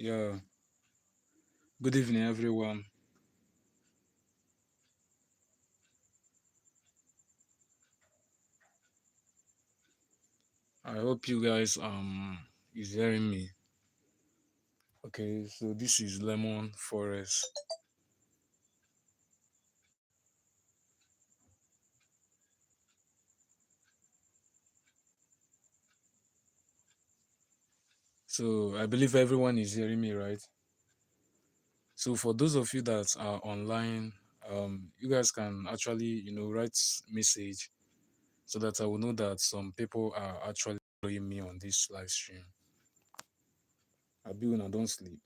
Yeah, good evening, everyone. I hope you guys is hearing me. Okay, so this is Lemon Forest. So I believe everyone is hearing me, right? So for those of you that are online, you guys can actually write message so that I will know that some people are actually following me on this live stream. I be when I don't sleep.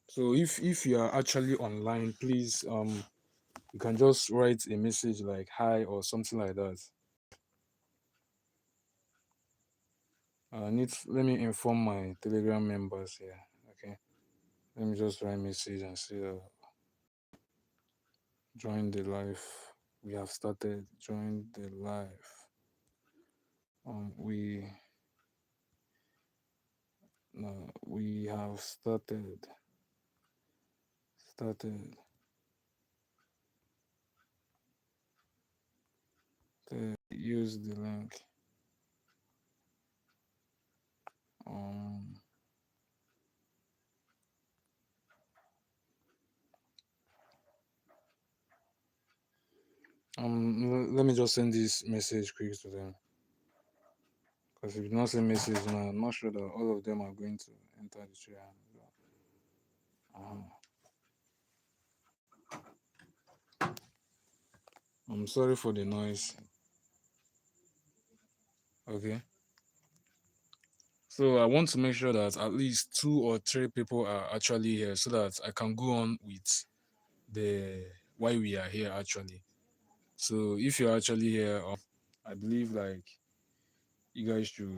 So if you are actually online, please you can just write a message like hi or something like that. Let me inform my Telegram members here. Okay, let me just write message and say join the live. We have started. Join the live. We no, we have started. Started. Use the link. Um, Let me just send this message quick to them because if you not send message now, I'm not sure that all of them are going to enter the chair. Um, I'm sorry for the noise. Okay. So I want to make sure that at least two or three people are actually here so that I can go on with the why we are here actually. So if you're actually here, I believe like you guys should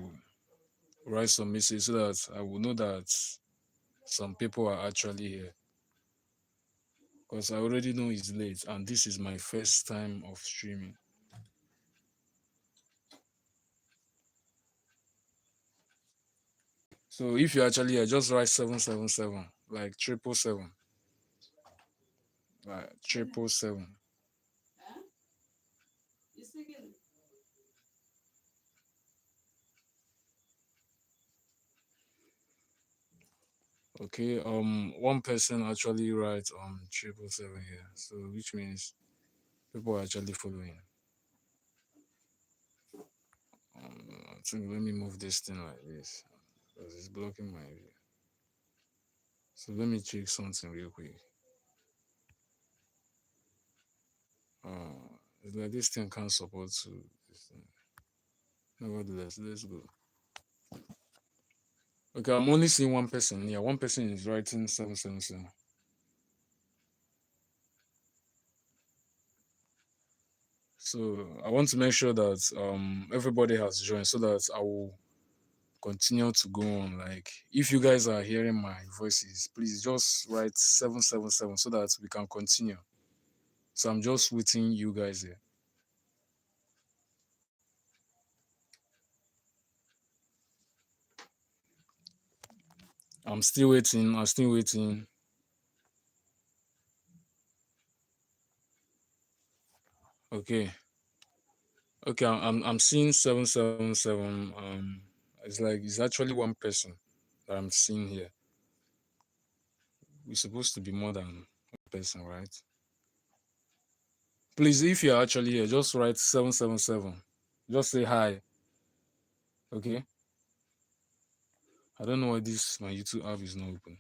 write some message so that I will know that some people are actually here. Because I already know it's late and this is my first time of streaming. So if you're actually here, just write 777, like 777, like 777. Okay, one person actually writes 777 here, so which means people are actually following. I think let me move this thing like this because it's blocking my view. So let me check something real quick. It's like this thing can't support to this thing. Nevertheless, let's go. Okay, I'm only seeing one person. Yeah, one person is writing 777. So I want to make sure that everybody has joined so that I will continue to go on. Like if you guys are hearing my voices, please just write 777 so that we can continue. So I'm just waiting you guys here. I'm still waiting. I'm still waiting. Okay. Okay, I'm seeing 777. It's like it's actually one person that I'm seeing here. We're supposed to be more than one person, right? Please, if you're actually here, just write 777. Just say hi. Okay. I don't know why this my YouTube app is not open.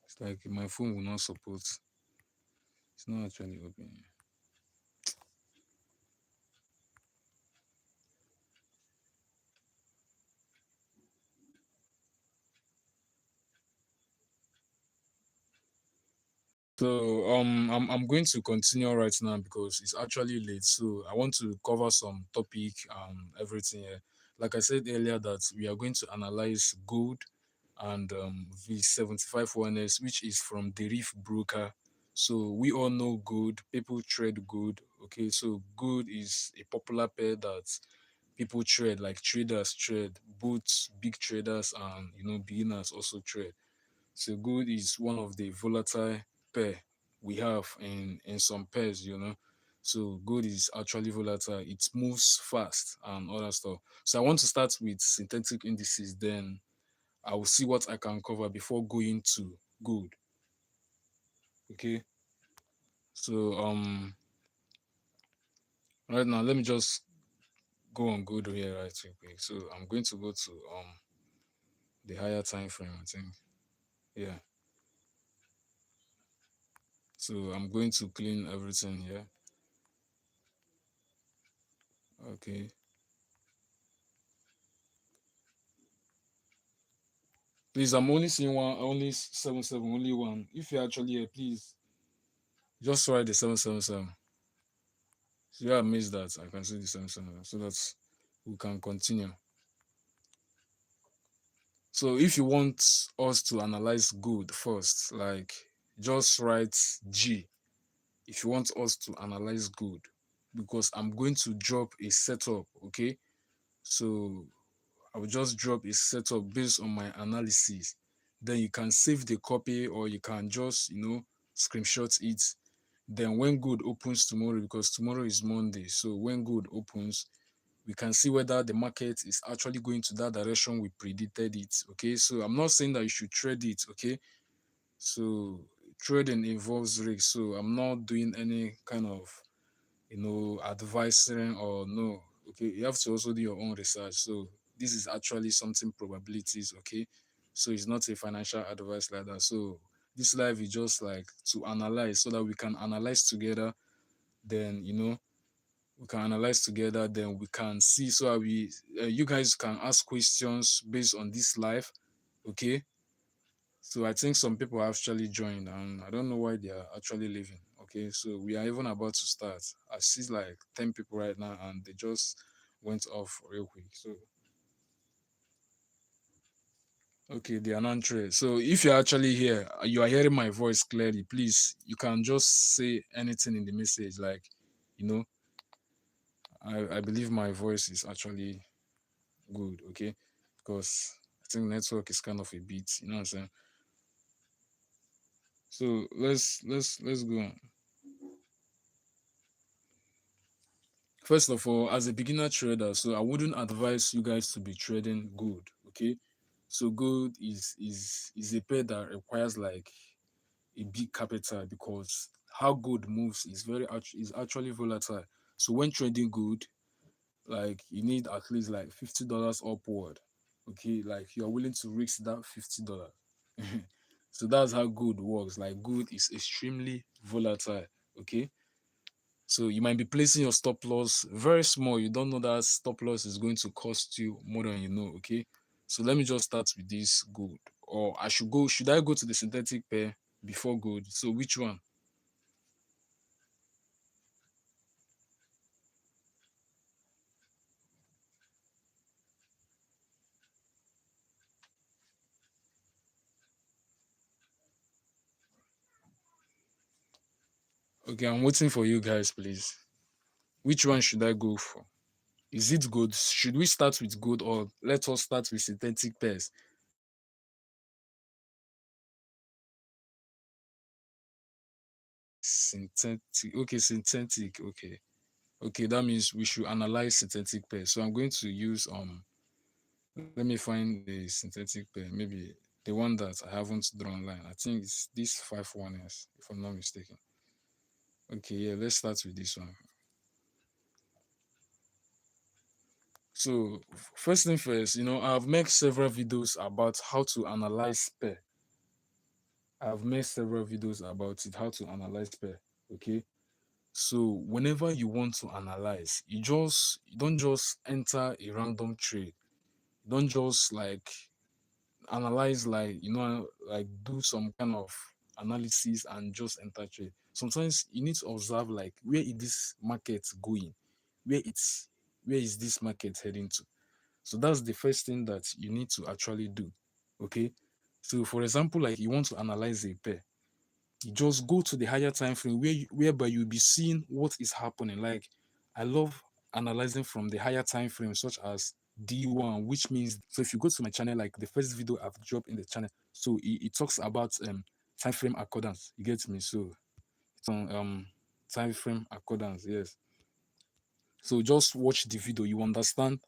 It's like my phone will not support. It's not actually open. So I'm going to continue right now because it's actually late. So I want to cover some topic everything here. Like I said earlier that we are going to analyze gold and V75 1S, which is from the Reef Broker. So we all know gold. People trade gold. Okay, so gold is a popular pair that people trade, like traders trade, both big traders and beginners also trade. So gold is one of the volatile pair we have in some pairs, So gold is actually volatile. It moves fast and all that stuff. So I want to start with synthetic indices, then I will see what I can cover before going to gold. Okay. So right now let me just go on gold here right quick. So I'm going to go to the higher time frame, I think. Yeah. So I'm going to clean everything here. Okay. Please, I'm only seeing one, only 77, only one. If you're actually here, please just write the 777. So yeah, I missed that. I can see the 777 so that we can continue. So if you want us to analyze good first, like just write G if you want us to analyze good, because I'm going to drop a setup, okay? So I will just drop a setup based on my analysis. Then you can save the copy or you can just, screenshot it. Then when good opens tomorrow, because tomorrow is Monday, so when good opens, we can see whether the market is actually going to that direction we predicted it. Okay, so I'm not saying that you should trade it. Okay, so trading involves risk, so I'm not doing any kind of advising or no. Okay, you have to also do your own research. So this is actually something probabilities. Okay, so it's not a financial advice like that. So this live is just like to analyze so that we can analyze together. Then we can analyze together. Then we can see, so we you guys can ask questions based on this live. Okay, so I think some people have actually joined, and I don't know why they are actually leaving. Okay, so we are even about to start. I see like 10 people right now, and they just went off real quick. So okay, they are not trade. So if you're actually here, you are hearing my voice clearly. Please, you can just say anything in the message. Like, you know, I believe my voice is actually good. Okay, because I think network is kind of a bit. You know what I'm saying? So let's go on. First of all, as a beginner trader, so I wouldn't advise you guys to be trading gold. Okay, so gold is a pair that requires like a big capital, because how gold moves is is actually volatile. So when trading gold, like you need at least like $50 upward. Okay, like you are willing to risk that $50. So that's how gold works. Like gold is extremely volatile. Okay, so you might be placing your stop loss very small. You don't know that stop loss is going to cost you more than you know. Okay. So let me just start with this gold. Or should I go to the synthetic pair before gold? So which one? Okay, I'm waiting for you guys, please. Which one should I go for? Is it gold? Should we start with gold, or let us start with synthetic pairs? Synthetic. Okay, synthetic. Okay. Okay, that means we should analyze synthetic pairs. So I'm going to use let me find the synthetic pair, maybe the one that I haven't drawn line. I think it's this 5-1s, if I'm not mistaken. Okay, yeah, let's start with this one. So first thing first, I've made several videos about how to analyze pair. I've made several videos about it, how to analyze pair. Okay. So whenever you want to analyze, you don't just enter a random trade. You don't just like analyze, like like do some kind of analysis and just enter trade. Sometimes you need to observe like where is this market going, where is this market heading to. So that's the first thing that you need to actually do. Okay, so for example, like you want to analyze a pair, you just go to the higher time frame whereby you'll be seeing what is happening. Like I love analyzing from the higher time frame, such as D1, which means, so if you go to my channel, like the first video I've dropped in the channel, so it talks about time frame accordance. You get me? So it's on time frame accordance, yes. So just watch the video, you understand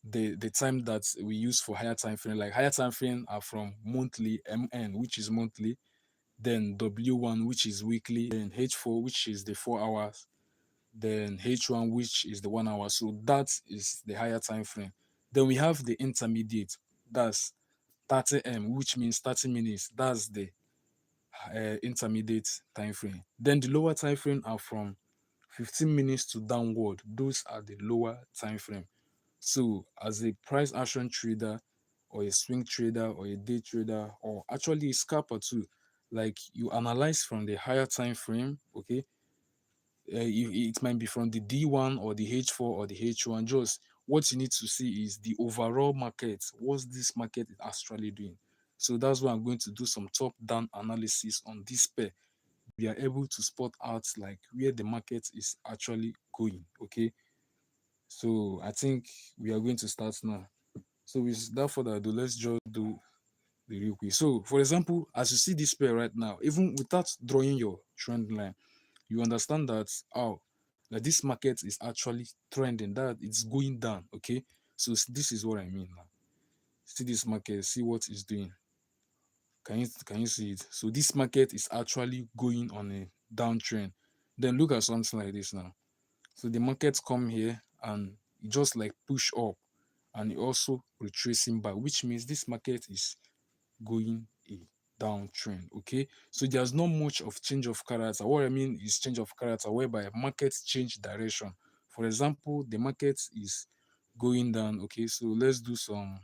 the time that we use for higher time frame. Like higher time frame are from monthly, MN, which is monthly, then W1, which is weekly, then H4, which is the 4 hours, then H1, which is the 1 hour. So that is the higher time frame. Then we have the intermediate, that's 30M, which means 30 minutes. That's the intermediate time frame. Then the lower time frame are from 15 minutes to downward. Those are the lower time frame. So as a price action trader, or a swing trader, or a day trader, or actually a scalper too, like you analyze from the higher time frame, okay? It might be from the D1 or the H4 or the H1. Just what you need to see is the overall market. What's this market actually doing? So that's why I'm going to do some top-down analysis on this pair. We are able to spot out like where the market is actually going. Okay. So I think we are going to start now. So without further ado, let's just do the real quick. So for example, as you see this pair right now, even without drawing your trend line, you understand that that this market is actually trending, that it's going down. Okay. So this is what I mean now. See this market, see what it's doing. Can you see it? So this market is actually going on a downtrend. Then look at something like this now. So the markets come here and just like push up, and it also retracing back, which means this market is going a downtrend. Okay, so there's not much of change of character. What I mean is change of character whereby markets change direction. For example, the market is going down. Okay, so let's do some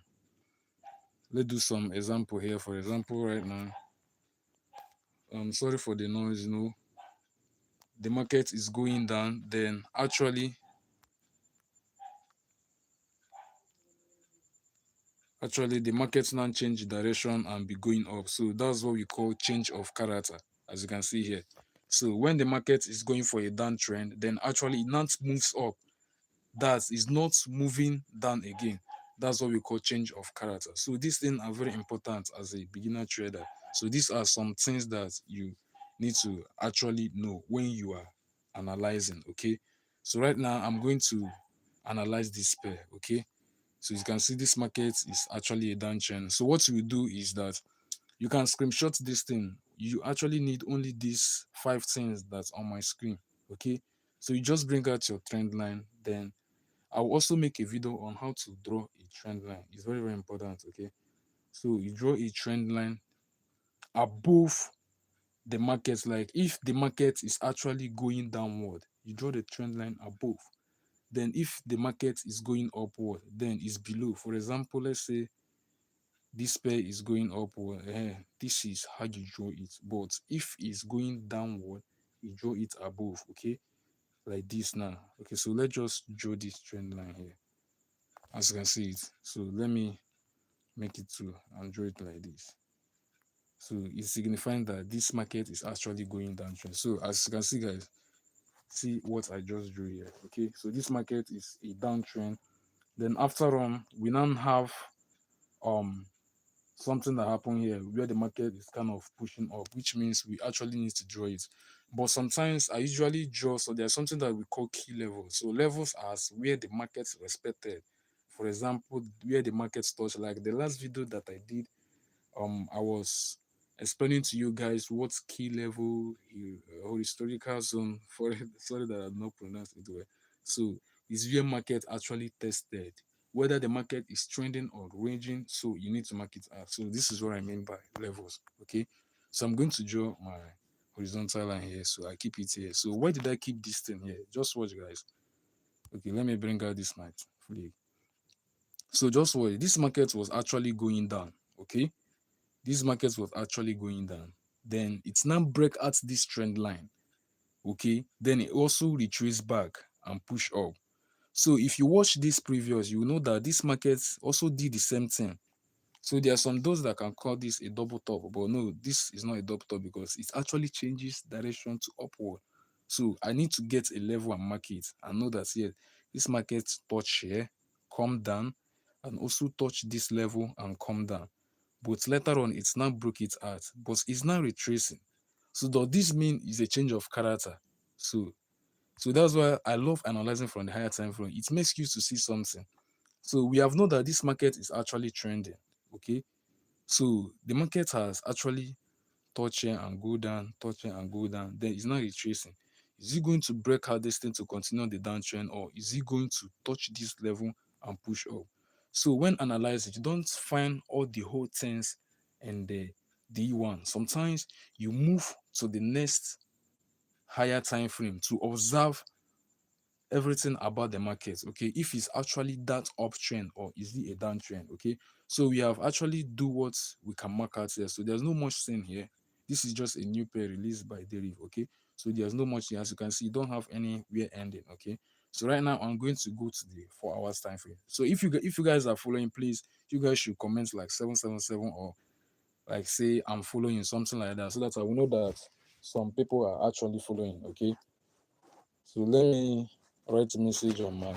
example here. For example, right now, sorry for the noise. The market is going down, then actually the market now change direction and be going up. So that's what we call change of character, as you can see here. So when the market is going for a downtrend, then actually it now moves up. That is not moving down again. That's what we call change of character. So these things are very important as a beginner trader. So these are some things that you need to actually know when you are analyzing. Okay. So right now I'm going to analyze this pair. Okay. So you can see this market is actually a downtrend. So what you do is that you can screenshot this thing. You actually need only these 5 things that's on my screen. Okay. So you just bring out your trend line. Then I'll also make a video on how to draw a trend line. It's very, very important. Okay. So you draw a trend line above the market. Like if the market is actually going downward, you draw the trend line above. Then if the market is going upward, then it's below. For example, let's say this pair is going upward. This is how you draw it. But if it's going downward, you draw it above. Okay, like this now. Okay, so let's just draw this trend line here, as you can see it. So let me make it to and draw it like this. So it's signifying that this market is actually going downtrend. So as you can see, guys, see what I just drew here. Okay, so this market is a downtrend. Then after on, we now have something that happened here where the market is kind of pushing up, which means we actually need to draw it. But sometimes I usually draw, so there's something that we call key levels. So levels as where the market respected. For example, where the market touched, like the last video that I did, I was explaining to you guys what key level or historical zone for sorry that I've not pronounced it well. So is where market actually tested whether the market is trending or ranging. So you need to mark it out. So this is what I mean by levels. Okay, so I'm going to draw my horizontal line here, so I keep it here. So why did I keep this thing here? Just watch, guys. Okay, let me bring out this night flag. So just watch, this market was actually going down. Okay, this market was actually going down. Then it's now break out this trend line. Okay, then it also retrace back and push up. So if you watch this previous, you will know that this market also did the same thing. So there are some those that can call this a double top, but no, this is not a double top because it actually changes direction to upward. So I need to get a level and mark it and know that, yeah, this market touch here, come down, and also touch this level and come down. But later on, it's now broke it out, but it's now retracing. So does this mean it's a change of character? So so that's why I love analyzing from the higher time frame. It makes you to see something. So we have known that this market is actually trending. Okay. So the market has actually touch here and go down, touch here and go down. Then it's not retracing. Is it going to break out this thing to continue the downtrend, or is it going to touch this level and push up? So when analyzing, you don't find all the whole things and the D1. Sometimes you move to the next higher time frame to observe everything about the market. Okay, if it's actually that uptrend or is it a downtrend? Okay, so we have actually do what we can mark out here. So there's no much thing here. This is just a new pair released by Deriv. Okay, so there's no much here. As you can see, you don't have anywhere ending. Okay, so right now I'm going to go to the 4 hours time frame. So if you guys are following, please, you guys should comment like 777 or like say I'm following, something like that, so that I will know that some people are actually following. Okay, so let me write a message on my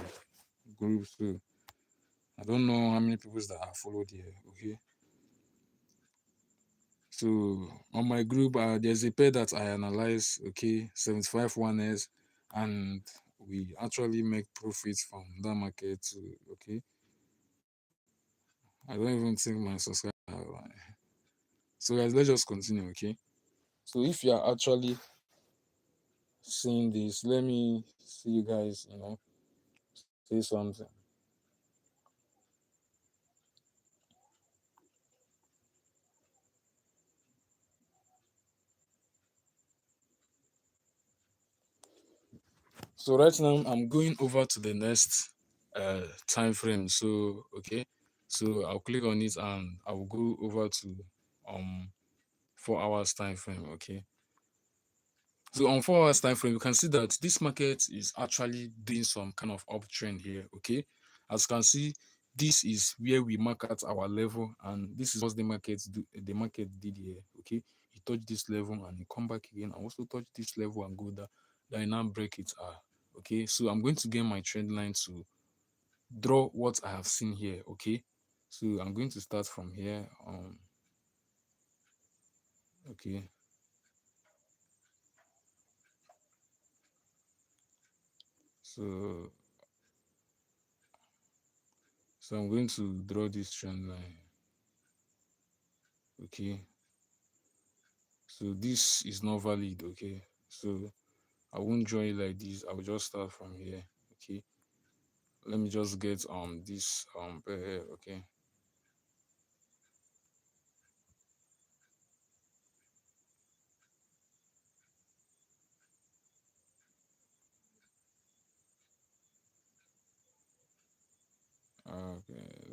group too. I don't know how many people that are followed here. Okay, so on my group, there's a pair that I analyze. Okay, 75 1s, and we actually make profits from that market too. Okay, I don't even think my subscribers are like. So guys, let's just continue. Okay, so if you are actually seeing this, let me see you guys. Say something. So right now I'm going over to the next time frame. So okay, so I'll click on it and I'll go over to um 4 hours time frame. Okay, so on 4 hours time frame, you can see that this market is actually doing some kind of uptrend here. Okay, as you can see, this is where we mark at our level, and this is what the market did here. Okay, he touched this level and he come back again and also touch this level and go down, then now break it. Okay, so I'm going to get my trend line to draw what I have seen here. Okay, so I'm going to start from here. Okay, so I'm going to draw this trend line. Okay, so this is not valid. Okay, so I won't draw it like this. I will just start from here. Okay, let me just get this pair here. Okay,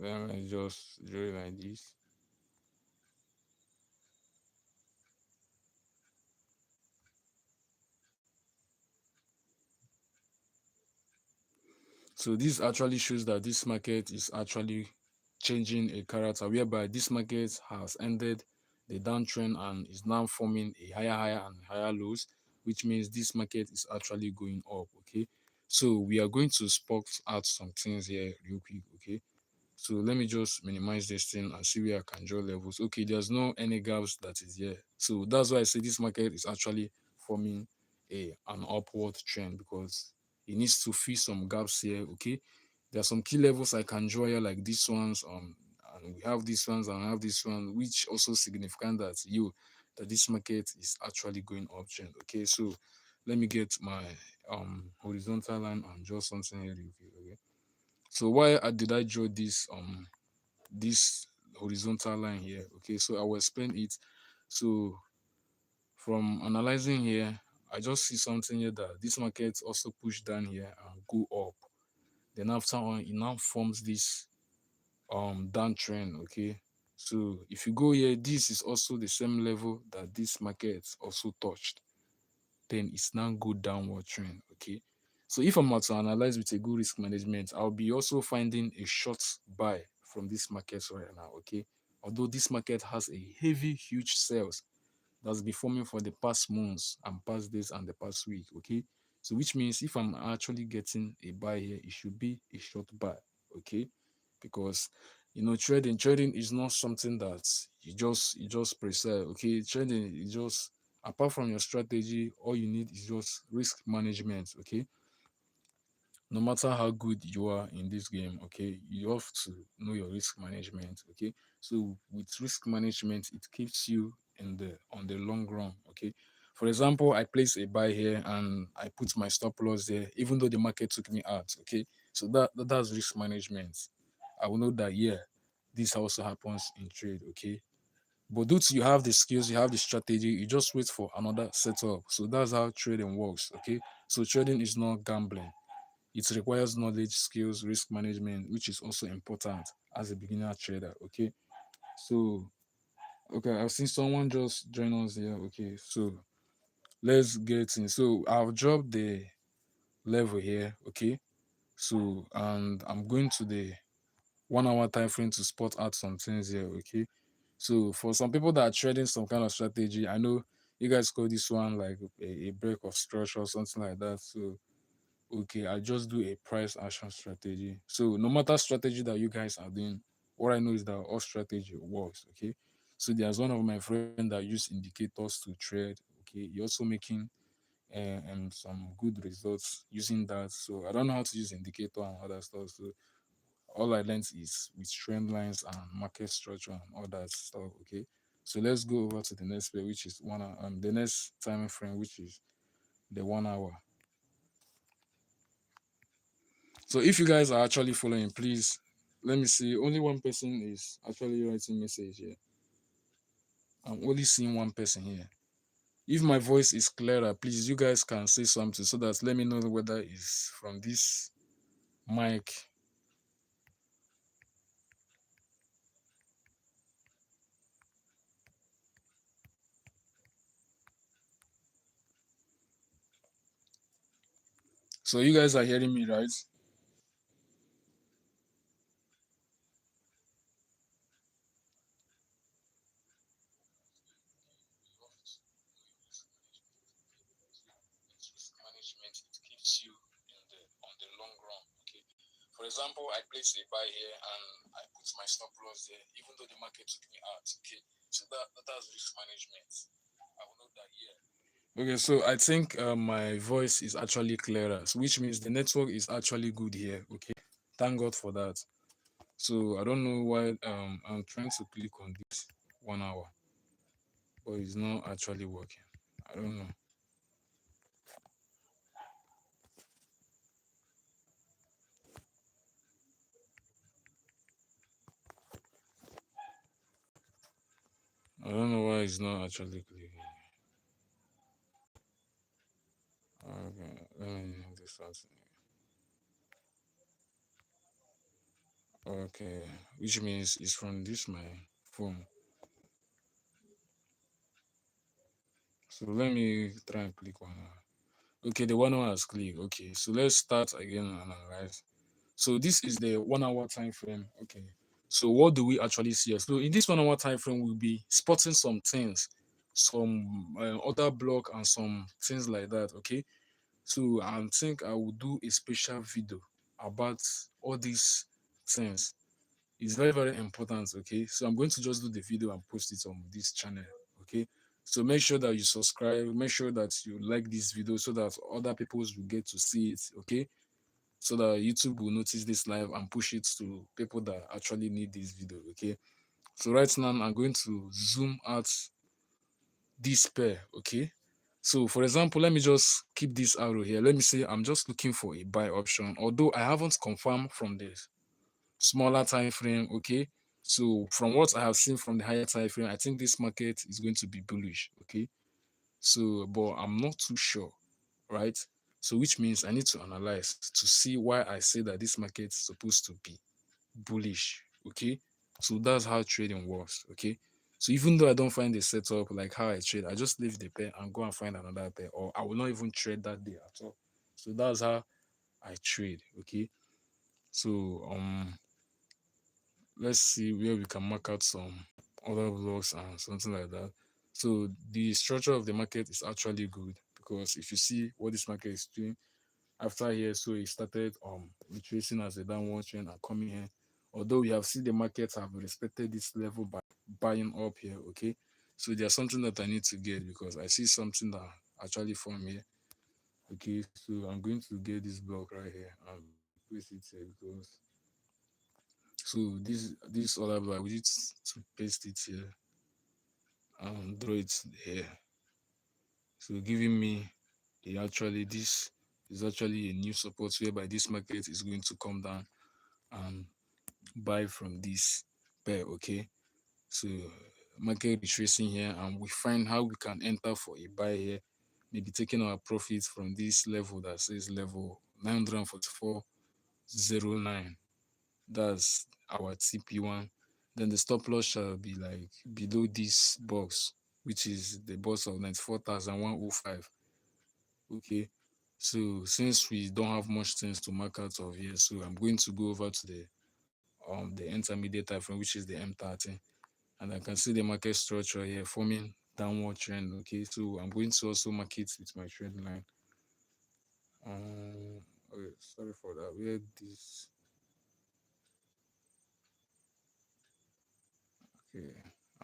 let me just draw it like this. So this actually shows that this market is actually changing a character, whereby this market has ended the downtrend and is now forming a higher and higher lows, which means this market is actually going up. Okay, so we are going to spot out some things here real quick. Okay, so let me just minimize this thing and see where I can draw levels. Okay, there's no any gaps that is here. So that's why I say this market is actually forming an upward trend, because it needs to fill some gaps here. Okay, there are some key levels I can draw here, like these ones. And we have these ones and I have this one, which also significant that this market is actually going uptrend. Okay, so let me get my horizontal line and draw something here real quick. Okay, so why did I draw this horizontal line here? Okay, so I will explain it. So from analyzing here, I just see something here that this market also push down here and go up. Then after on, it now forms this downtrend. Okay, so if you go here, this is also the same level that this market also touched. Then it's now go downward trend. Okay, so if I'm to analyze with a good risk management, I'll be also finding a short buy from this market right now. Okay, although this market has a heavy huge sales that's been forming for the past months and past days and the past week. Okay, So which means if I'm actually getting a buy here, it should be a short buy, okay? Because trading is not something that you just preserve, okay? Trading is just, apart from your strategy, all you need is just risk management, okay? No matter how good you are in this game, okay, you have to know your risk management, okay? So with risk management, it keeps you in the on the long run, okay? For example, I place a buy here and I put my stop loss there, even though the market took me out, okay? So that's risk management. I will know that, yeah, this also happens in trade, okay? But due to you have the skills, you have the strategy, you just wait for another setup. So that's how trading works, okay? So trading is not gambling. It requires knowledge, skills, risk management, which is also important as a beginner trader. Okay. So, okay, I've seen someone just join us here. Okay. So, let's get in. So, I've dropped the level here. Okay. So, and I'm going to the 1 hour time frame to spot out some things here. Okay. So, for some people that are trading some kind of strategy, I know you guys call this one like a break of structure or something like that. So, okay, I just do a price action strategy. So no matter strategy that you guys are doing, what I know is that all strategy works. Okay. So there's one of my friend that use indicators to trade. Okay, he also making some good results using that. So I don't know how to use indicator and other stuff. So all I learned is with trend lines and market structure and all that stuff. Okay. So let's go over to the next page, which is the next time frame, which is the 1 hour. So if you guys are actually following, please let me see. Only one person is actually writing message here. I'm only seeing one person here. If my voice is clearer, please you guys can say something so that let me know whether it's from this mic. So you guys are hearing me, right? Management, it keeps you in the on the long run. Okay. For example, I place a buy here and I put my stop loss there, even though the market took me out. Okay. So that's risk management. I will know that, yeah. Okay, so I think my voice is actually clearer, so which means the network is actually good here. Okay, thank God for that. So I don't know why I'm trying to click on this 1 hour, but it's not actually working. I don't know. I don't know why it's not actually clicking. Okay, let me do something. Okay, which means it's from this my phone. So let me try and click 1 hour. Okay, the 1 hour has clicked. Okay, so let's start again and analyze. So this is the 1 hour time frame. Okay. So what do we actually see? So in this 1 hour time frame, we'll be spotting some things, some other block and some things like that. Okay. So I think I will do a special video about all these things. It's very, very important. Okay. So I'm going to just do the video and post it on this channel. Okay. So make sure that you subscribe, make sure that you like this video so that other people will get to see it. Okay, so that YouTube will notice this live and push it to people that actually need this video. Okay. So right now I'm going to zoom out this pair. Okay. So for example, let me just keep this arrow here. Let me say I'm just looking for a buy option, although I haven't confirmed from this smaller time frame. Okay. So from what I have seen from the higher time frame, I think this market is going to be bullish. Okay. So, but I'm not too sure, right? So, which means I need to analyze to see why I say that this market is supposed to be bullish. Okay. So that's how trading works. Okay. So even though I don't find a setup like how I trade, I just leave the pair and go and find another pair, or I will not even trade that day at all. So that's how I trade. Okay. So let's see where we can mark out some other blocks and something like that. So the structure of the market is actually good because if you see what this market is doing after here, so it started retracing as a downward trend and coming here. Although we have seen the markets have respected this level by buying up here, okay. So there's something that I need to get because I see something that actually formed here. Okay, so I'm going to get this block right here and place it here because so this other block we need to paste it here and draw it here. So giving me this is actually a new support whereby this market is going to come down and buy from this pair, okay. So market retracing here and we find how we can enter for a buy here, maybe taking our profits from this level that says level 944.09. That's our TP1. Then the stop loss shall be like below this box, which is the box of 94,105. Okay. So since we don't have much things to mark out of here, so I'm going to go over to the intermediate time frame, which is the M30, and I can see the market structure here forming downward trend. Okay, so I'm going to also mark it with my trend line. Okay, sorry for that. Where this okay,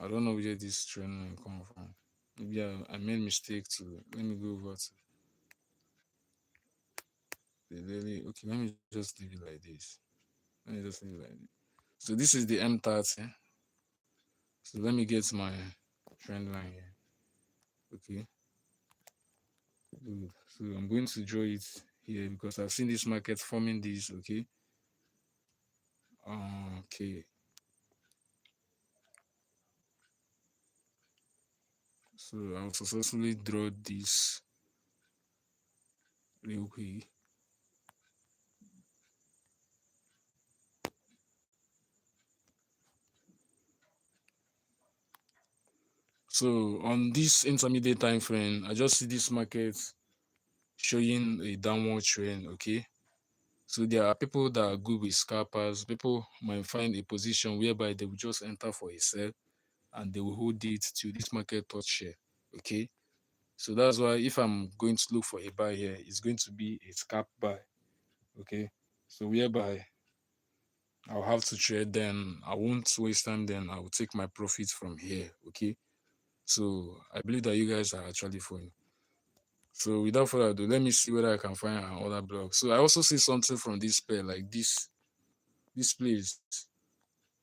I don't know where this trend line come from. Maybe I made mistake to let me go over to the daily. Okay, let me just leave it like this. Let me just leave it like this. So this is the M30. So let me get my trend line here. Okay, good. So I'm going to draw it here because I've seen this market forming this. Okay. Okay. So I'll successfully draw this real quick. So on this intermediate time frame, I just see this market showing a downward trend. Okay. So there are people that are good with scalpers. People might find a position whereby they will just enter for a sell and they will hold it till this market touch share. Okay. So that's why if I'm going to look for a buy here, it's going to be a scalp buy. Okay. So whereby I'll have to trade, then I won't waste time, then I'll take my profits from here. Okay. So I believe that you guys are actually following. So without further ado, let me see whether I can find another block. So I also see something from this pair like this place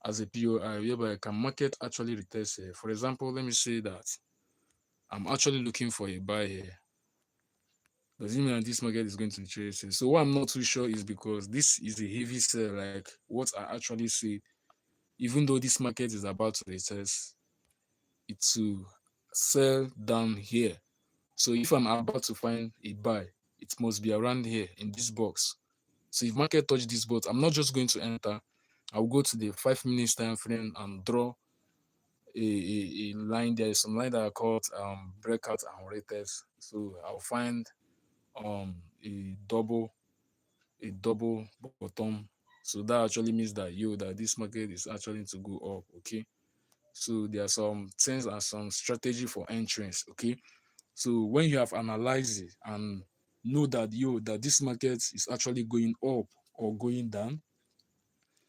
as a POI whereby I can market actually retest here. For example, let me say that I'm actually looking for a buy here. Does it mean that this market is going to chase it? So what I'm not too sure is because this is a heavy sell, like what I actually see, even though this market is about to retest, it to sell down here. So if I'm about to find a buy, it must be around here in this box. So if market touch this box, I'm not just going to enter. I'll go to the 5 minutes time frame and draw a line. There is some line that are called breakout and retest. So I'll find um a double a double bottom. So that actually means that this market is actually to go up. Okay. So there are some things and some strategy for entrance. Okay. So when you have analyzed it and know that this market is actually going up or going down,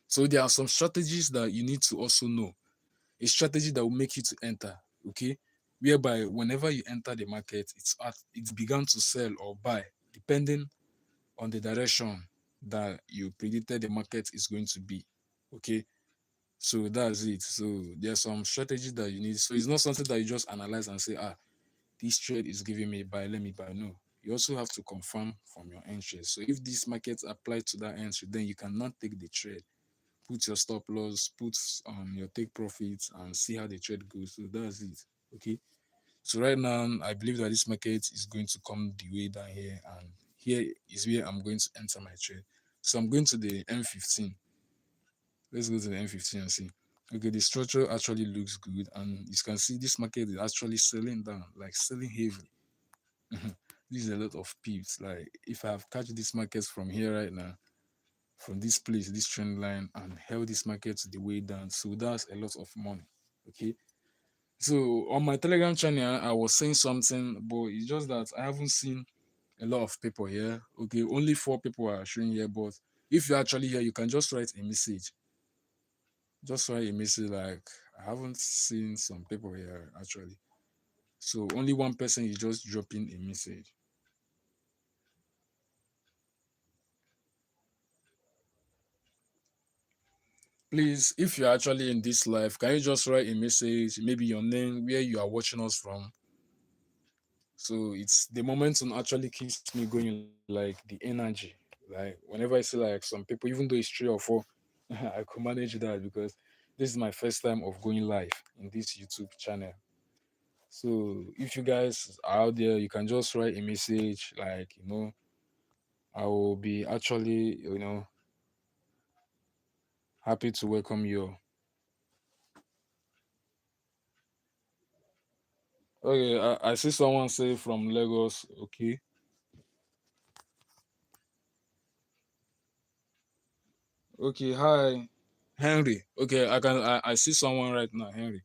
so there are some strategies that you need to also know. A strategy that will make you to enter, okay? Whereby whenever you enter the market, it's begun to sell or buy, depending on the direction that you predicted the market is going to be. Okay. So that's it. So there's some strategy that you need. So it's not something that you just analyze and say, this trade is giving me buy, let me buy. No, you also have to confirm from your entry. So if this market applies to that entry, then you cannot take the trade. Put your stop loss, put your take profits, and see how the trade goes. So that's it. Okay. So right now, I believe that this market is going to come the way down here, and here is where I'm going to enter my trade. So I'm going to the M15. Let's go to the M15 and see. Okay, the structure actually looks good, and you can see this market is actually selling down, like selling heavily. This is a lot of pips. Like if I have catch this market from here right now, from this place, this trend line, and held this market to the way down, so that's a lot of money. Okay, So on my Telegram channel, I was saying something, but it's just that I haven't seen a lot of people here. Okay, only 4 people are showing here. But if you're actually here, you can just write a message. Just write a message like I haven't seen some people here actually. So only one person is just dropping a message. Please, if you're actually in this live, can you just write a message, maybe your name, where you are watching us from? So it's the momentum actually keeps me going, like the energy. Like whenever I see like some people, even though it's 3 or 4, I could manage that because this is my first time of going live in this YouTube channel. So if you guys are out there, you can just write a message, like I will be actually happy to welcome you. Okay, I see someone say from Lagos. Okay. Okay, hi, Henry. Okay, I see someone right now, Henry.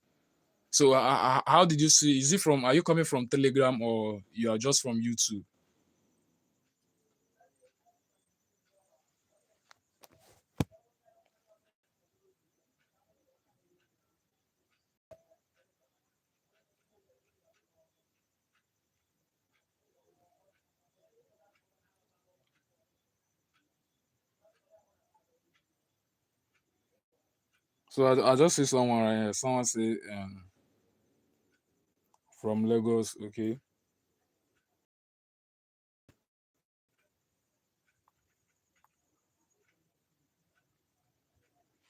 So how did you see? Is it from? Are you coming from Telegram or you are just from YouTube? So I just see someone right here. Someone say from Lagos. Okay.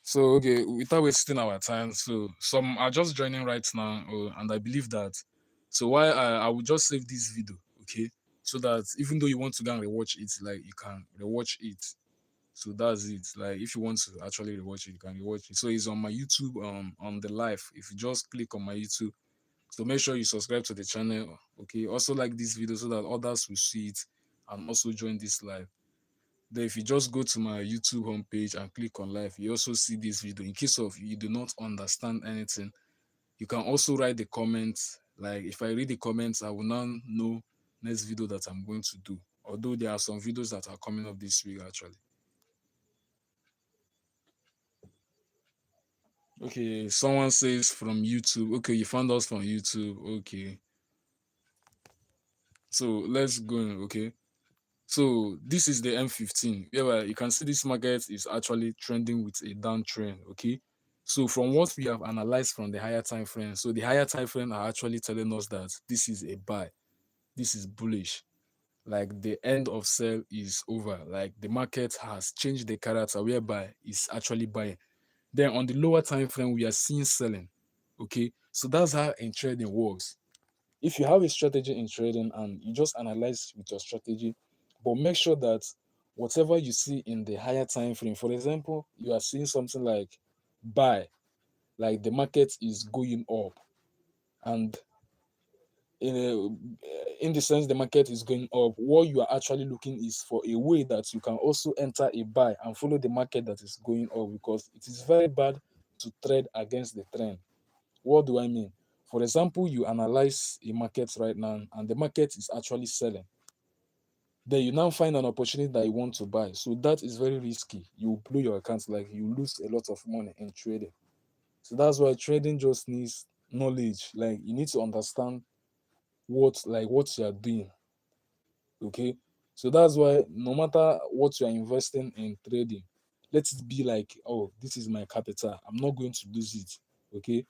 So okay, without wasting our time, so some are just joining right now, and I believe that. So why I will just save this video, okay, so that even though you want to go and rewatch it, like you can rewatch it. So that's it. Like if you want to actually rewatch it, you can rewatch it. So it's on my YouTube, on the live. If you just click on my YouTube, so make sure you subscribe to the channel. Okay. Also like this video so that others will see it and also join this live. Then if you just go to my YouTube homepage and click on live, you also see this video. In case of you do not understand anything, you can also write the comments. Like if I read the comments, I will now know next video that I'm going to do. Although there are some videos that are coming up this week actually. Okay, someone says from YouTube. Okay, you found us from YouTube. Okay, so let's go. Okay, so this is the M15. Yeah, you can see this market is actually trending with a downtrend. Okay, so from what we have analyzed from the higher time frame, so the higher time frame are actually telling us that this is a buy. This is bullish. Like the end of sale is over. Like the market has changed the character whereby it's actually buying. Then on the lower time frame, we are seeing selling. Okay, so that's how in trading works. If you have a strategy in trading and you just analyze with your strategy, but make sure that whatever you see in the higher time frame, for example, you are seeing something like buy, like the market is going up, and in the sense the market is going up, what you are actually looking is for a way that you can also enter a buy and follow the market that is going up, because it is very bad to trade against the trend. What do I mean? For example, you analyze a market right now and the market is actually selling. Then you now find an opportunity that you want to buy. So that is very risky. You blow your account, like you lose a lot of money in trading. So that's why trading just needs knowledge. Like you need to understand what you are doing. Okay. So that's why no matter what you are investing in trading, let it be like, oh, this is my capital. I'm not going to lose it. Okay.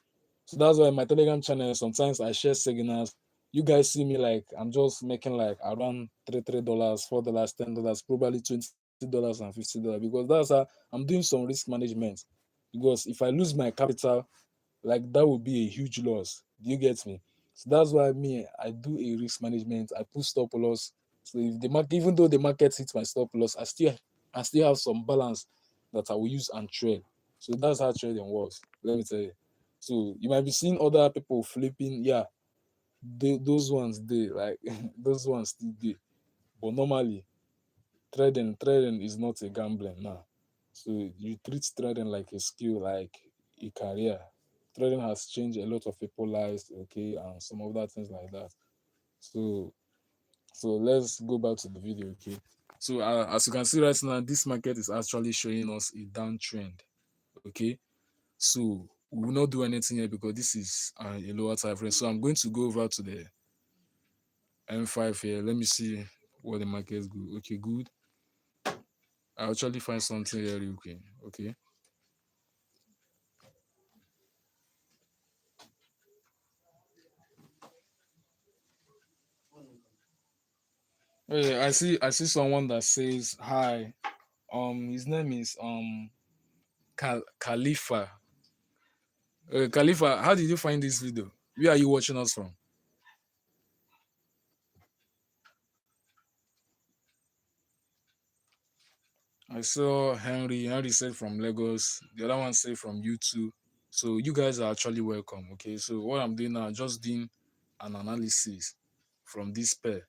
So that's why my Telegram channel, sometimes I share signals. You guys see me like I'm just making like around $3, $4, $10, probably $20 and $50, because that's how I'm doing some risk management. Because if I lose my capital, like that would be a huge loss. Do you get me? So that's why me, I do a risk management. I put stop loss. So if the market, even though the market hits my stop loss, I still have some balance that I will use and trade. So that's how trading works. Let me tell you. So you might be seeing other people flipping. Yeah, those ones they like those ones still they. But normally, trading is not a gambling now. So you treat trading like a skill, like a career. trading has changed a lot of people's lives, okay, and some other things like that. So let's go back to the video, okay. So as you can see right now, this market is actually showing us a downtrend, okay. So we will not do anything here because this is a lower time frame. So I'm going to go over to the M5 here. Let me see what the market is good. Okay, good. I actually find something here real quick. Okay. Hey, I see someone that says hi. His name is Khalifa. Khalifa, how did you find this video? Where are you watching us from? I saw Henry. Henry said from Lagos. The other one said from YouTube. So you guys are actually welcome. Okay. So what I'm doing now, just doing an analysis from this pair,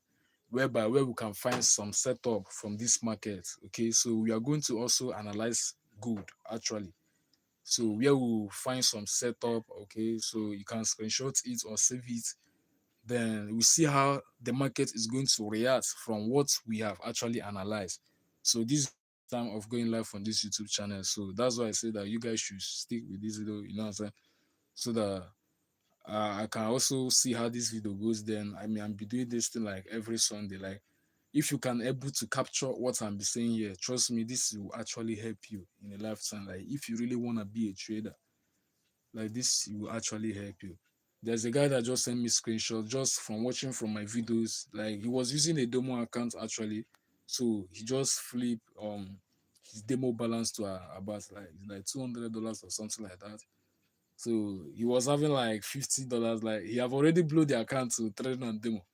whereby where we can find some setup from this market. Okay. So we are going to also analyze gold actually. So where we'll find some setup. Okay. So you can screenshot it or save it. Then we see how the market is going to react from what we have actually analyzed. So this time of going live on this YouTube channel. So that's why I say that you guys should stick with this video, you know what I'm saying? So that I can also see how this video goes. Then I mean, I'll be doing this thing like every Sunday. Like if you can able to capture what I'm be saying here, trust me, this will actually help you in a lifetime. Like if you really want to be a trader, like this will actually help you. There's a guy that just sent me screenshot just from watching from my videos. Like he was using a demo account actually, so he just flipped his demo balance to about like $200 or something like that. So he was having like $50. Like he have already blew the account to trade on demo.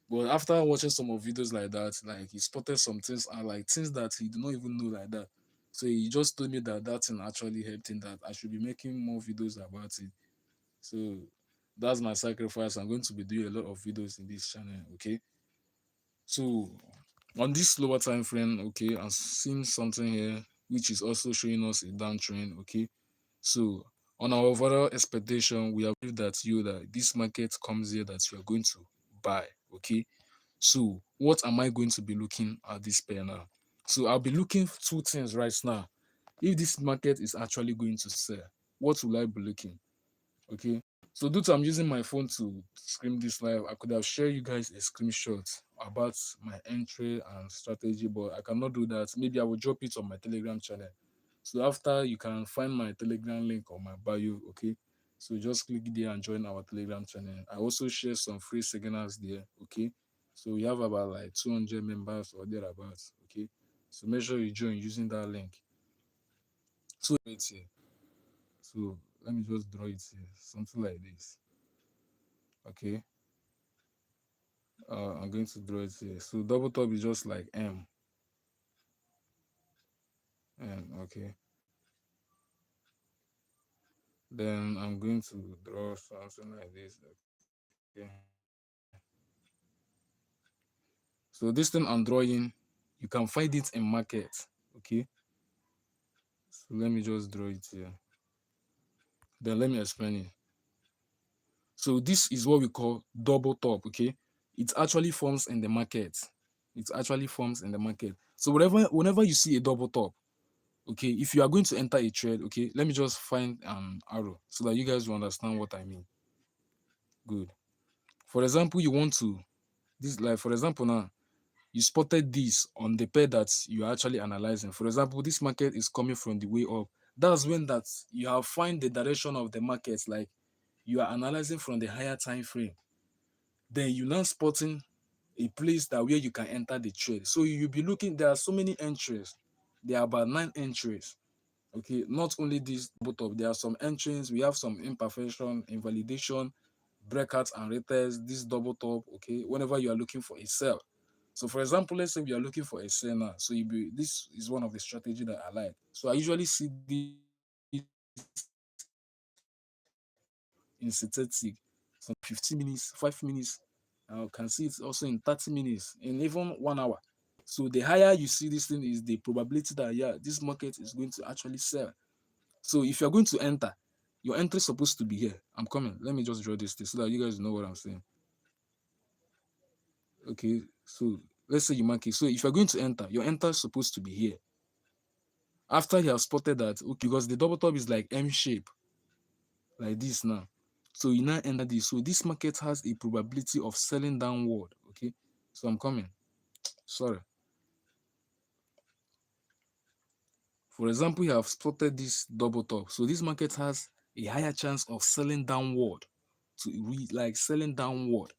But after watching some of videos like that, like he spotted some things and like things that he did not even know like that. So he just told me that that thing actually helped him, that I should be making more videos about it. So that's my sacrifice. I'm going to be doing a lot of videos in this channel. Okay. So on this lower time frame, okay, I'm seeing something here which is also showing us a downtrend. Okay. So on our overall expectation, we have believed that this market comes here that you are going to buy. Okay. So what am I going to be looking at this pair now? So I'll be looking for two things right now. If this market is actually going to sell, what will I be looking? Okay. So due to I'm using my phone to stream this live, I could have shared you guys a screenshot about my entry and strategy, but I cannot do that. Maybe I will drop it on my Telegram channel. So after you can find my Telegram link on my bio, okay? So just click there and join our Telegram channel. I also share some free signals there, okay? So we have about like 200 members or thereabouts, okay? So make sure you join using that link. So it's here. So let me just draw it here, something like this. Okay, I'm going to draw it here. So double top is just like okay. Then I'm going to draw something like this. Okay. So this thing I'm drawing, you can find it in market. Okay. So let me just draw it here. Then let me explain it. So this is what we call double top. Okay. It actually forms in the market. It actually forms in the market. So whenever you see a double top, okay, if you are going to enter a trade, okay, let me just find an arrow so that you guys will understand what I mean. Good. For example, you want to this, like for example now, you spotted this on the pair that you are actually analyzing. For example, this market is coming from the way up. That's when that you have find the direction of the market, like you are analyzing from the higher time frame. Then you now spotting a place that where you can enter the trade. So you'll be looking, there are so many entries. There are about 9 entries. Okay, not only this both of, there are some entries, we have some imperfection, invalidation, breakouts and retests, this double top. Okay, whenever you are looking for a sell. So for example, let's say we are looking for a sell now. So this is one of the strategy that I like. So I usually see this in synthetic, some 15 minutes, 5 minutes. I can see it also in 30 minutes, in even 1 hour. So the higher you see this thing is the probability that, yeah, this market is going to actually sell. So if you're going to enter, Your entry is supposed to be here. I'm coming. Let me just draw this thing so that you guys know what I'm saying. Okay, so let's say you mark it. So if you're going to enter, your enter is supposed to be here. After you have spotted that, okay, because the double top is like M shape, like this now. So you now enter this. So this market has a probability of selling downward. Okay, so I'm coming. Sorry. For example, you have spotted this double top. So this market has a higher chance of selling downward, to read like selling downward.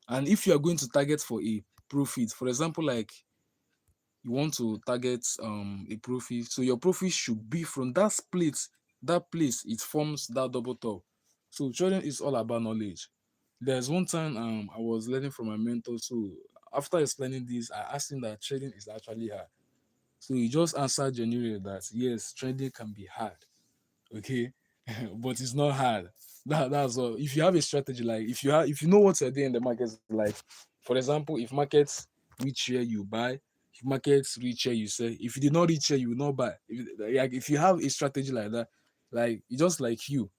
And if you are going to target for a profit, for example, like you want to target a profit, so your profit should be from that place it forms that double top. So trading is all about knowledge. There's one time I was learning from my mentor. So after explaining this, I asked him that trading is actually hard. So he just answered genuinely that yes, trading can be hard. Okay. But it's not hard. That's all. If you have a strategy, like if you know what you're doing in the markets, like for example, if markets reach here you buy, if markets reach here you sell, if you did not reach here you will not buy. If you have a strategy like that, like it's just like you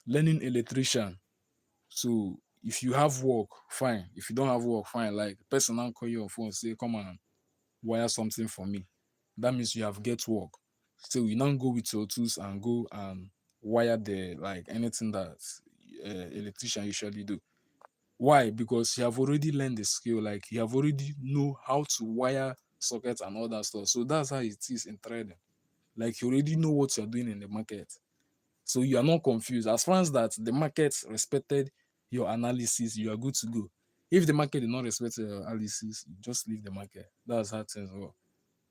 learning electrician. So if you have work, fine. If you don't have work, fine. Like person now call you on phone, say, come on, wire something for me. That means you have get work. So you now go with your tools and go and wire the like anything that electrician usually do. Why? Because you have already learned the skill. Like you have already know how to wire sockets and all that stuff. So that's how it is in trading. Like you already know what you're doing in the market. So you are not confused. As far as that the market respected your analysis, you are good to go. If the market did not respect your analysis, you just leave the market. That's how things work.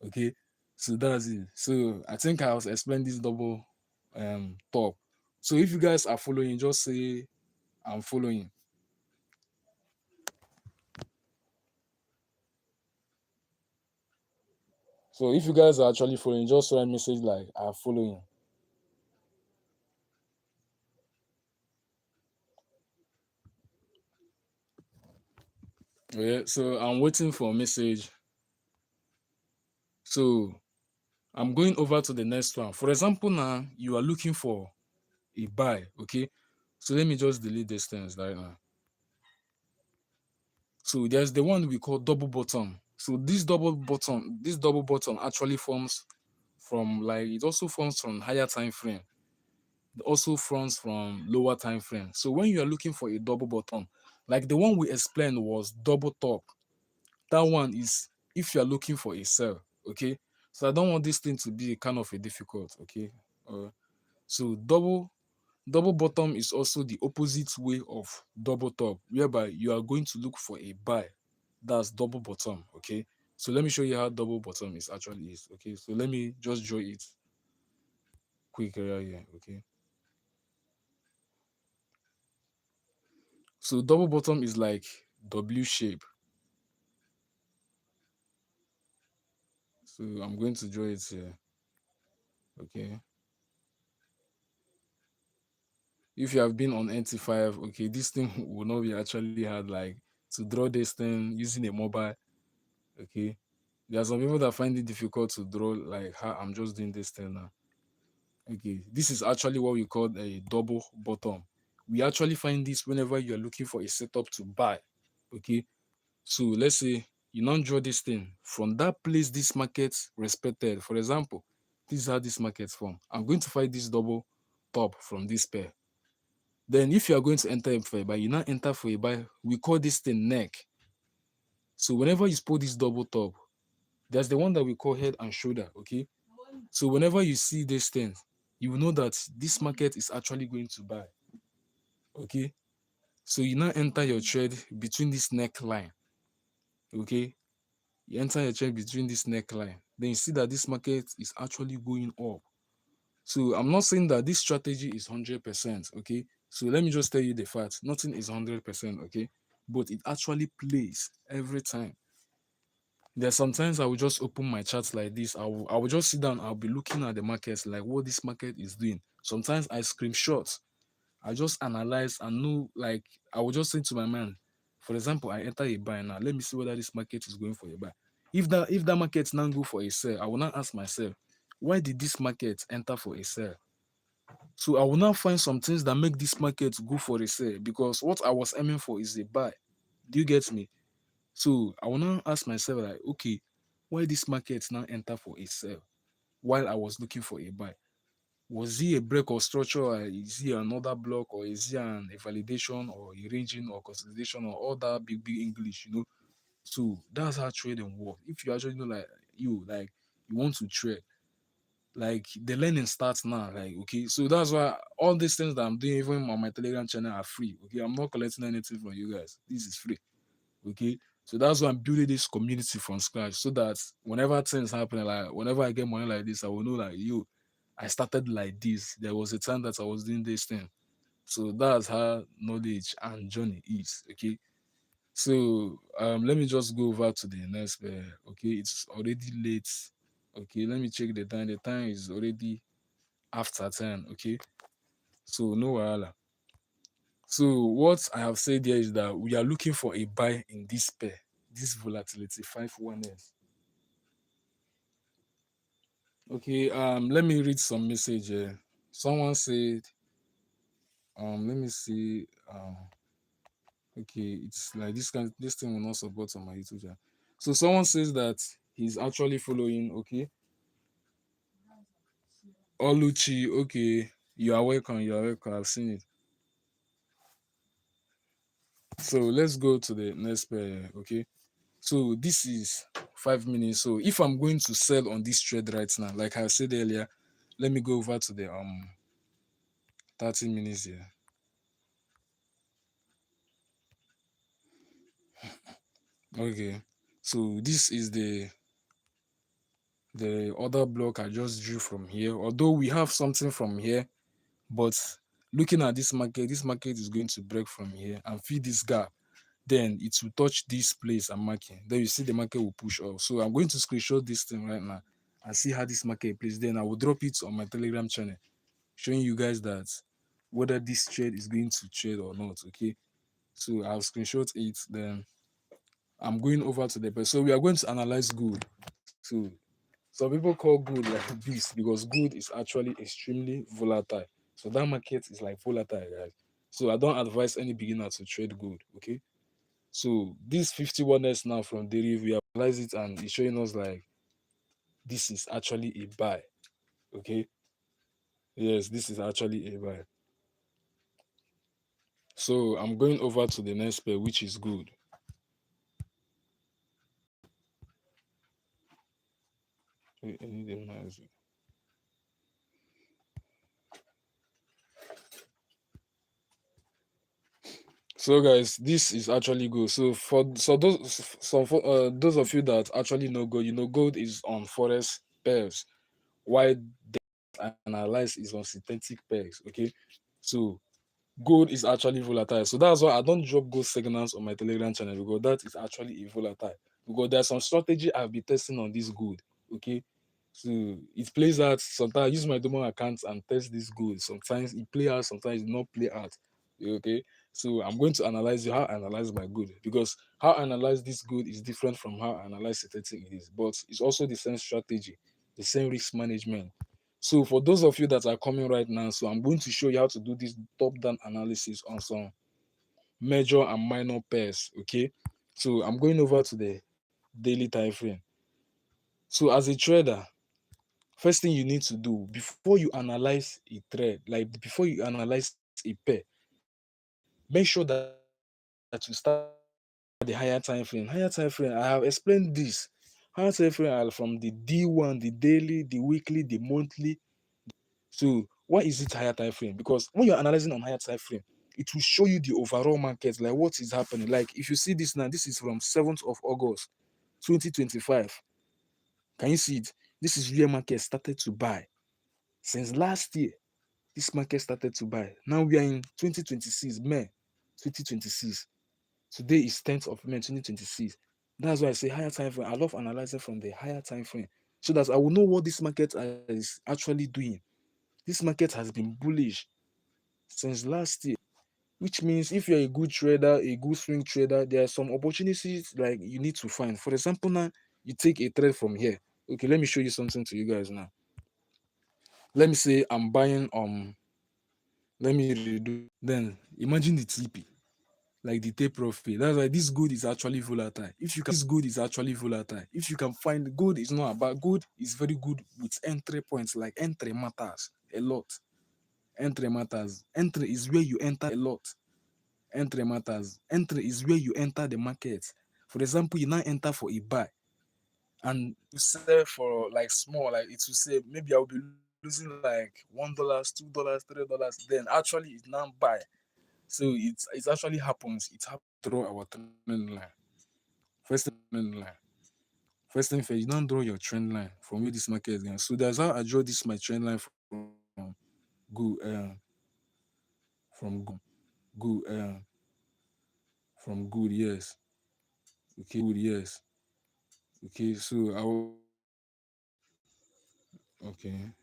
Okay. So that's it. So I think I was explaining this double top. So if you guys are following, just say I'm following. So if you guys are actually following, just write a message like I'm following. Yeah, so I'm waiting for a message. So I'm going over to the next one. For example, now you are looking for a buy, okay? So let me just delete these things right now. So there's the one we call double bottom. So this double bottom actually forms from like it also forms from higher time frame. It also forms from lower time frame. So when you are looking for a double bottom, like the one we explained was double top. That one is if you are looking for a sell, okay? So I don't want this thing to be kind of a difficult, okay? So double bottom is also the opposite way of double top, whereby you are going to look for a buy. That's double bottom, okay? So let me show you how double bottom is actually is, okay? So let me just draw it quick area here, okay? So double bottom is like W shape. So I'm going to draw it here, okay? If you have been on NT5, okay, this thing will not be actually hard, like to draw this thing using a mobile, okay? There are some people that find it difficult to draw, like how I'm just doing this thing now. Okay, this is actually what we call a double bottom. We actually find this whenever you're looking for a setup to buy. Okay, so let's say you now draw this thing from that place this market respected. For example, this is how this market form. I'm going to find this double top from this pair. Then if you are going to enter for a buy, you now enter for a buy. We call this thing neck. So whenever you spot this double top, there's the one that we call head and shoulder. Okay, so whenever you see these things, you will know that this market is actually going to buy. Okay, so you now enter your trade between this neckline. Okay, you enter your trade between this neckline, then you see that this market is actually going up. So I'm not saying that this strategy is 100%. Okay, so let me just tell you the fact: nothing is 100%. Okay, but it actually plays every time. There's sometimes I will just open my charts like this. I will just sit down. I'll be looking at the markets, like what this market is doing. Sometimes I screenshot. I just analyze and know. Like I will just say to my man, for example, I enter a buy now. Let me see whether this market is going for a buy. If that market now go for a sell, I will now ask myself, why did this market enter for a sell? So I will now find some things that make this market go for a sell, because what I was aiming for is a buy. Do you get me? So I will now ask myself like, okay, why this market now enter for a sell while I was looking for a buy? Was he a break or structure, or is he another block, or is he a validation or a ranging or consolidation or all that big English? So that's how trading works. If you actually know, like you want to trade, like the learning starts now. Like, okay, so that's why all these things that I'm doing, even on my Telegram channel, are free. Okay, I'm not collecting anything from you guys. This is free. Okay, so that's why I'm building this community from scratch, so that whenever things happen, like whenever I get money like this, I will know like, yo, I started like this. There was a time that I was doing this thing. So that's how knowledge and journey is. Okay. So let me just go over to the next okay, it's already late. Okay, let me check the time. The time is already after 10. Okay. So no wahala. So what I have said here is that we are looking for a buy in this pair, this volatility 5-1s. Okay, let me read some message here. Someone said, let me see, okay, it's like this thing will not support on my YouTube channel. So someone says that he's actually following, okay. Oluchi, okay, you are welcome, I've seen it. So let's go to the next pair, okay. So this is 5 minutes. So if I'm going to sell on this trade right now, like I said earlier, let me go over to the 30 minutes here. Okay. So this is the other block I just drew from here. Although we have something from here, but looking at this market is going to break from here and feed this gap. Then it will touch this place I'm marking. Then you see the market will push off. So I'm going to screenshot this thing right now and see how this market plays. Then I will drop it on my Telegram channel, showing you guys that whether this trade is going to trade or not. Okay. So I'll screenshot it. Then I'm going over to the best. So we are going to analyze good. So some people call good like this because good is actually extremely volatile. So that market is like volatile, guys. So I don't advise any beginner to trade good. Okay. So this 51s now from derivative, we analyze it and it's showing us like this is actually a buy. Okay. Yes, this is actually a buy. So I'm going over to the next pair, which is good. I need a nice. So guys, this is actually good. So for those of you that actually know gold, gold is on forex pairs, while the analyze is on synthetic pairs. Okay, so gold is actually volatile. So that's why I don't drop gold signals on my Telegram channel, because that is actually a volatile. Because there's some strategy I've been testing on this gold. Okay. So it plays out. Sometimes I use my demo account and test this gold. Sometimes it play out, sometimes it not play out. Okay. So I'm going to analyze how I analyze my good, because how I analyze this good is different from how I analyze synthetic it is, but it's also the same strategy, the same risk management. So for those of you that are coming right now, so I'm going to show you how to do this top-down analysis on some major and minor pairs. Okay. So I'm going over to the daily time frame. So as a trader, first thing you need to do before you analyze a trade, like before you analyze a pair, make sure that you start the higher time frame. Higher time frame, I have explained this. Higher time frame are from the D1, the daily, the weekly, the monthly. So why is it higher time frame? Because when you're analyzing on higher time frame, it will show you the overall market, like what is happening. Like if you see this now, this is from 7th of August, 2025. Can you see it? This is where market started to buy. Since last year, this market started to buy. Now we are in 2026, May 2026. Today is 10th of May 2026. That's why I say higher time frame. I love analyzing from the higher time frame, so that I will know what this market is actually doing. This market has been bullish since last year, which means if you're a good trader, a good swing trader, there are some opportunities like you need to find. For example, now you take a trade from here. Okay, let me show you something to you guys now. Let me say I'm buying Let me redo. Then imagine the TP, like the take profit. That's why this gold is actually volatile. If you can find gold is not about gold is very good with entry points. Like entry matters a lot. Entry matters. Entry is where you enter a lot. Entry matters. Entry is where you enter the market. For example, you now enter for a buy and you sell for like small, like it will say maybe I'll be losing like $1, $2, $3. Then actually it now buy. So it actually happens. It happens draw our trend line. First thing first, you don't draw your trend line from where this market is going. So that's how I draw this my trend line good good from good, yes. Yes. Okay, so I will okay.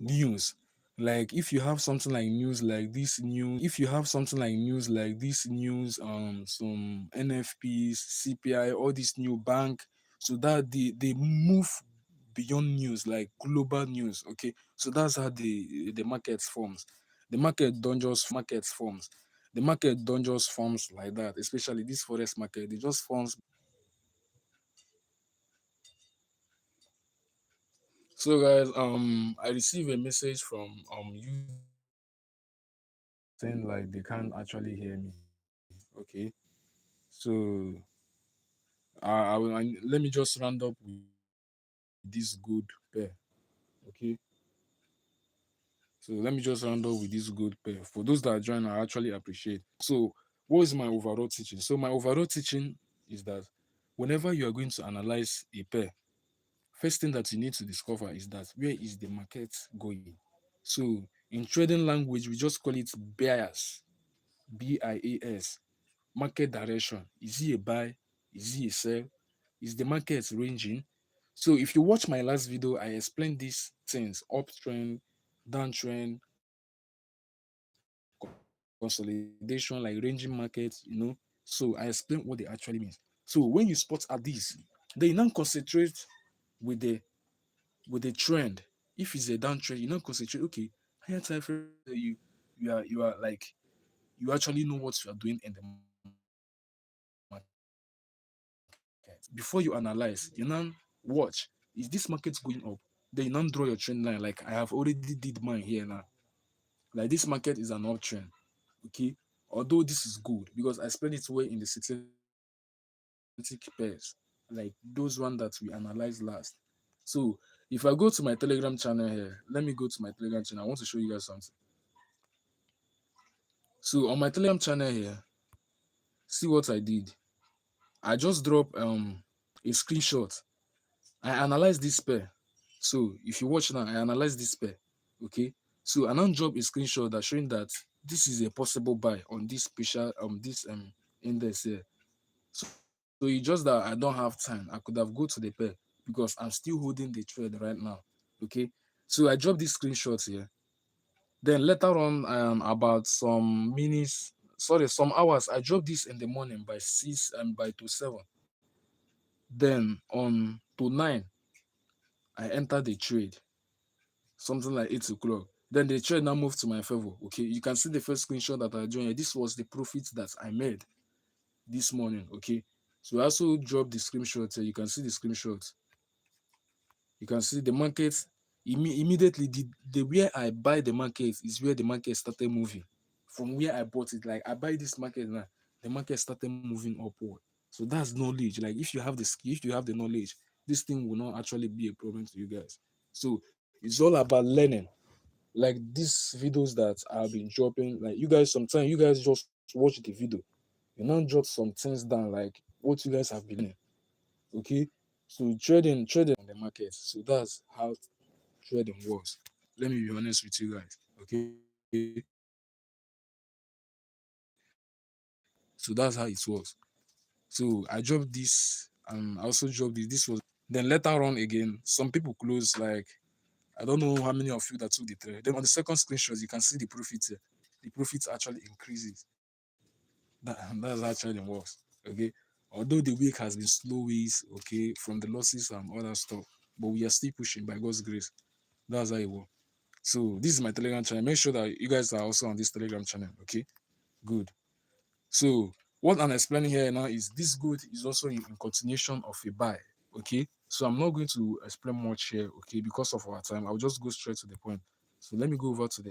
News. Like if you have something like news like this news, some NFPs, CPI, all this new bank, so that they move beyond news, like global news. Okay, so that's how the market forms. The market forms. The market don't just forms like that, especially this forex market. It just forms. So guys, I received a message from you saying like they can't actually hear me. Okay, so let me just round up with this good pair. Okay, so let me just round up with this good pair. For those that join, I actually appreciate. So, what is my overall teaching? So, my overall teaching is that whenever you are going to analyze a pair, first thing that you need to discover is that where is the market going? So, in trading language, we just call it bias, BIAS, market direction. Is it a buy? Is it a sell? Is the market ranging? So if you watch my last video, I explained these things: uptrend, downtrend, consolidation, like ranging markets. So I explained what they actually means. So when you spot at this, they now concentrate with the trend. If it's a downtrend, you now concentrate. Okay, higher time frame, you are like you actually know what you are doing in the market. Before you analyze, you now watch, is this market going up? Then you now draw your trend line. Like I have already did mine here now. Like this market is an uptrend. Okay. Although this is good because I spend it well in the systematic pairs, like those one that we analyzed last. So if I go to my Telegram channel here, let me go to my Telegram channel. I want to show you guys something. So on my Telegram channel here, see what I did. I just drop a screenshot. I analyze this pair. So if you watch now, I analyze this pair. Okay. So I now drop a screenshot that showing that this is a possible buy on this special this index here. So, so it's just that I don't have time. I could have go to the pair because I'm still holding the trade right now. Okay. So I dropped this screenshot here. Then later on, about some minutes, sorry, some hours, I dropped this in the morning by 6 and by to 7. Then on to 9, I entered the trade, something like 8 o'clock. Then the trade now moved to my favor. Okay, you can see the first screenshot that I joined. This was the profit that I made this morning. Okay, so I also dropped the screenshot here. You can see the screenshot. You can see the market immediately. The where I buy the market is where the market started moving. From where I bought it, like I buy this market now, the market started moving upward. So that's knowledge. Like if you have the skill, if you have the knowledge, this thing will not actually be a problem to you guys. So it's all about learning. Like these videos that I've been dropping, like you guys, sometimes you guys just watch the video, you not jot some things down, like what you guys have been learning. Okay, so trading on the market. So that's how trading works. Let me be honest with you guys. Okay, so that's how it works. So I dropped this, and I also dropped this. This was then later on again. Some people close, like I don't know how many of you that took the trade. Then on the second screenshot, you can see the profit here. The profit actually increases. That's how trading works. Okay. Although the week has been slow ways, okay, from the losses and all that stuff, but we are still pushing by God's grace. That's how it works. So this is my Telegram channel. Make sure that you guys are also on this Telegram channel. Okay, good. So what I'm explaining here now is this good is also in continuation of a buy. Okay, so I'm not going to explain much here. Okay, because of our time, I'll just go straight to the point. So let me go over to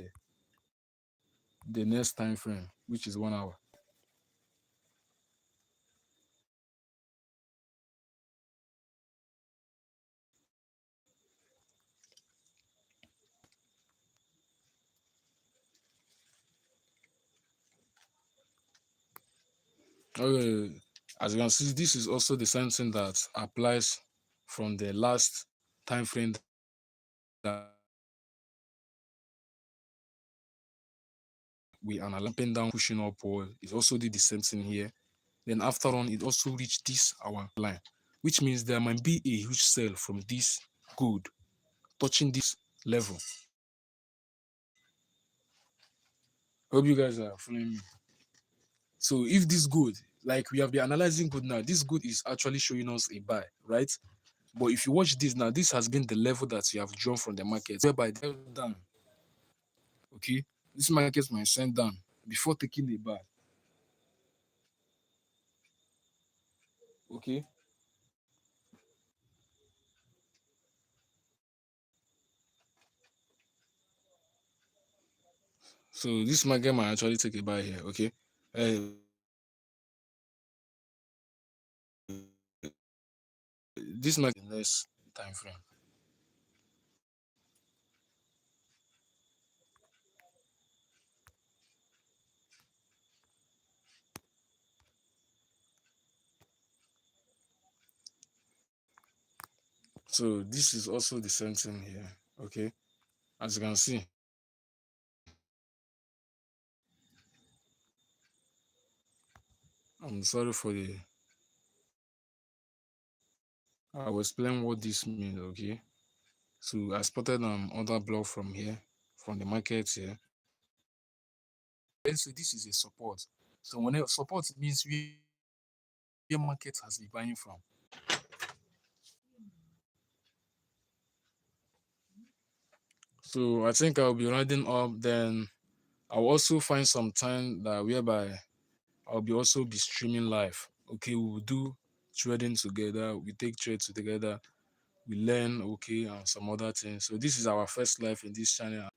the next time frame, which is 1 hour. Okay, as you can see, this is also the same thing that applies from the last time frame that we are lapping down, pushing upward. It also did the same thing here. Then after on, it also reached this our line, which means there might be a huge sell from this good touching this level. Hope you guys are following me. So if this good, like we have been analyzing good now, this good is actually showing us a buy, right? But if you watch this now, this has been the level that you have drawn from the market, whereby they held down. Okay, this market might send down before taking a buy. Okay, so this market might actually take a buy here. Okay, this market less time frame. So this is also the same thing here. Okay, as you can see. I'm sorry for the. I will explain what this means. Okay, so I spotted other block from here, from the market here. Then so this is a support. So whenever support means where market has been buying from. So I think I'll be rounding up. Then I'll also find some time that whereby I'll be also be streaming live. Okay, we will do trading together. We take trades together. We learn. Okay, and some other things. So this is our first live in this channel.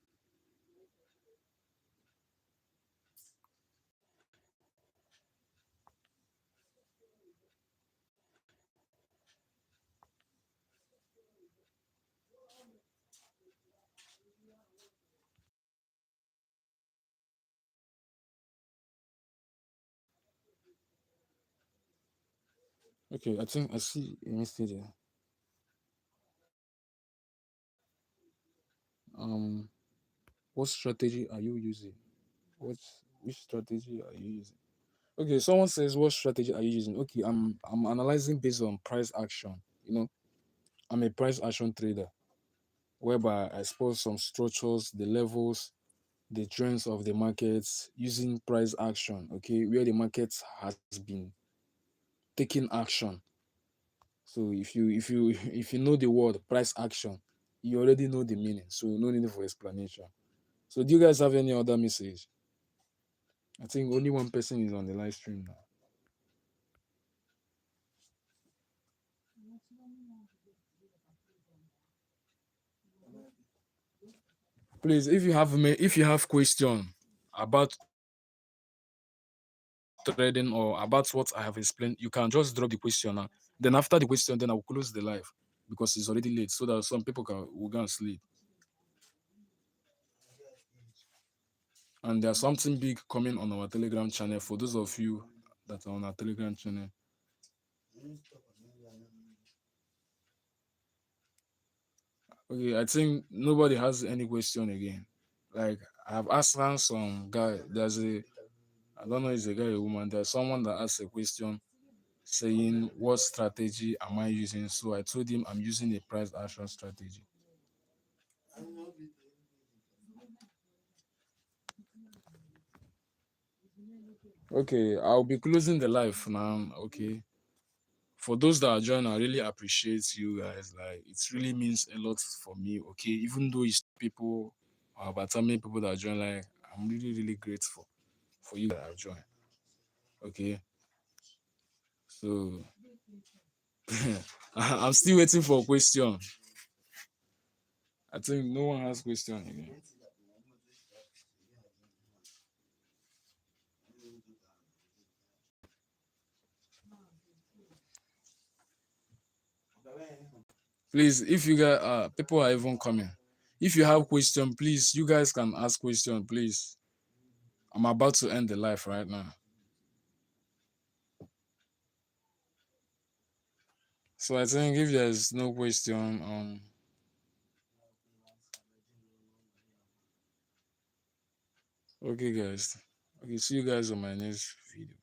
Okay, I think I see a message here. Um, what strategy are you using? What which strategy are you using? Okay, someone says what strategy are you using? Okay, I'm analyzing based on price action. You know, I'm a price action trader whereby I spot some structures, the levels, the trends of the markets using price action. Okay, where the market has been taking action. So if you if you know the word price action, you already know the meaning. So no need for explanation. So do you guys have any other message? I think only one person is on the live stream now. Please, if you have question about trading or about what I have explained, you can just drop the question now. Then after the question, then I will close the live because it's already late, so that some people can will go and sleep. And there's something big coming on our Telegram channel for those of you that are on our Telegram channel. Okay, I think nobody has any question again. Like I've asked some guy. There's a I don't know, if it's a guy or a woman. There's someone that asked a question saying, "What strategy am I using?" So I told him I'm using a price action strategy. Okay, I'll be closing the live now. Okay, For those that are joining, I really appreciate you guys. Like it really means a lot for me. Okay, even though it's people or about how many people that join, like I'm really really grateful for you that have joined. Okay, so I'm still waiting for a question. I think no one has question again. Please, if you guys people are even coming. If you have question, please, you guys can ask question, please. I'm about to end the live right now. So I think if there's no question, okay guys. Okay, see you guys on my next video.